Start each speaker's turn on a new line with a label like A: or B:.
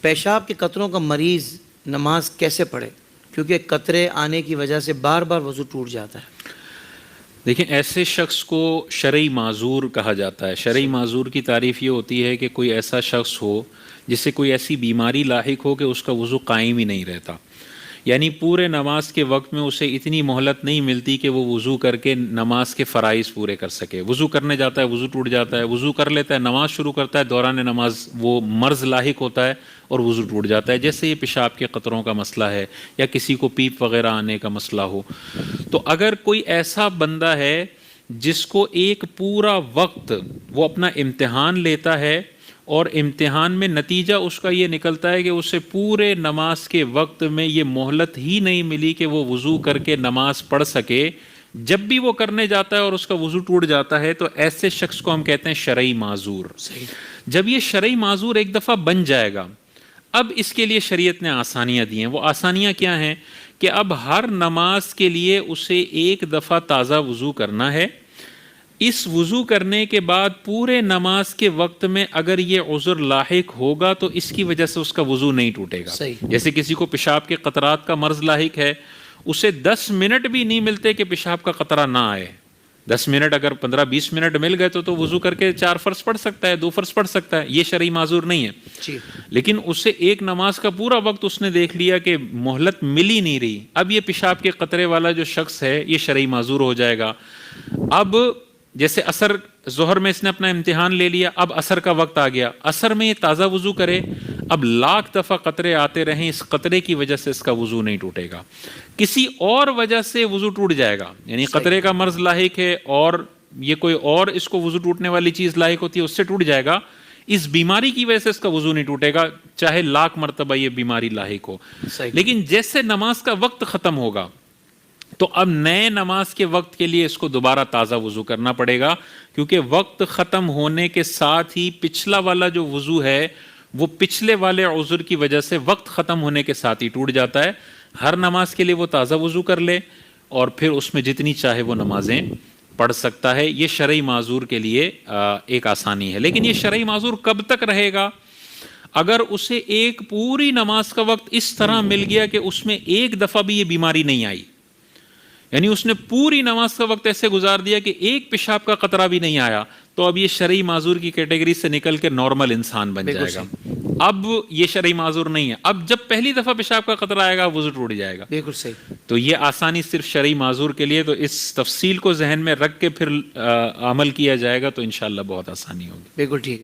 A: پیشاب کے قطروں کا مریض نماز کیسے پڑھے؟ کیونکہ قطرے آنے کی وجہ سے بار بار وضو ٹوٹ جاتا ہے۔
B: دیکھیں، ایسے شخص کو شرعی معذور کہا جاتا ہے۔ شرعی معذور کی تعریف یہ ہوتی ہے کہ کوئی ایسا شخص ہو جس سے کوئی ایسی بیماری لاحق ہو کہ اس کا وضو قائم ہی نہیں رہتا، یعنی پورے نماز کے وقت میں اسے اتنی مہلت نہیں ملتی کہ وہ وضو کر کے نماز کے فرائض پورے کر سکے۔ وضو کرنے جاتا ہے، وضو ٹوٹ جاتا ہے، وضو کر لیتا ہے، نماز شروع کرتا ہے، دوران نماز وہ مرض لاحق ہوتا ہے اور وضو ٹوٹ جاتا ہے، جیسے یہ پیشاب کے قطروں کا مسئلہ ہے یا کسی کو پیپ وغیرہ آنے کا مسئلہ ہو۔ تو اگر کوئی ایسا بندہ ہے جس کو ایک پورا وقت وہ اپنا امتحان لیتا ہے اور امتحان میں نتیجہ اس کا یہ نکلتا ہے کہ اسے پورے نماز کے وقت میں یہ مہلت ہی نہیں ملی کہ وہ وضو کر کے نماز پڑھ سکے، جب بھی وہ کرنے جاتا ہے اور اس کا وضو ٹوٹ جاتا ہے، تو ایسے شخص کو ہم کہتے ہیں شرعی معذور۔ جب یہ شرعی معذور ایک دفعہ بن جائے گا، اب اس کے لیے شریعت نے آسانیاں دی ہیں۔ وہ آسانیاں کیا ہیں کہ اب ہر نماز کے لیے اسے ایک دفعہ تازہ وضو کرنا ہے۔ اس وضو کرنے کے بعد پورے نماز کے وقت میں اگر یہ عذر لاحق ہوگا تو اس کی وجہ سے اس کا وضو نہیں ٹوٹے گا۔ جیسے کسی کو پیشاب کے قطرات کا مرض لاحق ہے، اسے 10 منٹ بھی نہیں ملتے کہ پیشاب کا قطرہ نہ آئے۔ 10 منٹ اگر 15-20 منٹ مل گئے تو وضو کر کے 4 فرض پڑھ سکتا ہے، 2 فرض پڑھ سکتا ہے، یہ شرعی معذور نہیں ہے۔ لیکن اسے ایک نماز کا پورا وقت اس نے دیکھ لیا کہ مہلت ملی نہیں رہی، اب یہ پیشاب کے قطرے والا جو شخص ہے یہ شرعی معذور ہو جائے گا۔ اب جیسے عصر ظہر میں اس نے اپنا امتحان لے لیا، اب عصر کا وقت آ گیا، عصر میں یہ تازہ وضو کرے، اب لاکھ دفعہ قطرے آتے رہیں، اس قطرے کی وجہ سے اس کا وضو نہیں ٹوٹے گا۔ کسی اور وجہ سے وضو ٹوٹ جائے گا، یعنی قطرے کا مرض لاحق ہے اور یہ کوئی اور اس کو وضو ٹوٹنے والی چیز لاحق ہوتی ہے، اس سے ٹوٹ جائے گا، اس بیماری کی وجہ سے اس کا وضو نہیں ٹوٹے گا، چاہے لاکھ مرتبہ یہ بیماری لاحق ہو۔ لیکن جیسے نماز کا وقت ختم ہوگا تو اب نئے نماز کے وقت کے لیے اس کو دوبارہ تازہ وضو کرنا پڑے گا، کیونکہ وقت ختم ہونے کے ساتھ ہی پچھلا والا جو وضو ہے وہ پچھلے والے عذر کی وجہ سے وقت ختم ہونے کے ساتھ ہی ٹوٹ جاتا ہے۔ ہر نماز کے لیے وہ تازہ وضو کر لے اور پھر اس میں جتنی چاہے وہ نمازیں پڑھ سکتا ہے۔ یہ شرعی معذور کے لیے ایک آسانی ہے۔ لیکن یہ شرعی معذور کب تک رہے گا؟ اگر اسے ایک پوری نماز کا وقت اس طرح مل گیا کہ اس میں ایک دفعہ بھی یہ بیماری نہیں آئی، یعنی اس نے پوری نماز کا وقت ایسے گزار دیا کہ ایک پیشاب کا قطرہ بھی نہیں آیا، تو اب یہ شرعی معذور کی کیٹیگری سے نکل کے نارمل انسان بن جائے گا۔ اب یہ شرعی معذور نہیں ہے، اب جب پہلی دفعہ پیشاب کا قطرہ آئے گا وضو ٹوٹ جائے گا۔
A: بالکل صحیح۔
B: تو یہ آسانی صرف شرعی معذور کے لیے، تو اس تفصیل کو ذہن میں رکھ کے پھر عمل کیا جائے گا تو انشاءاللہ بہت آسانی ہوگی۔
A: بالکل ٹھیک۔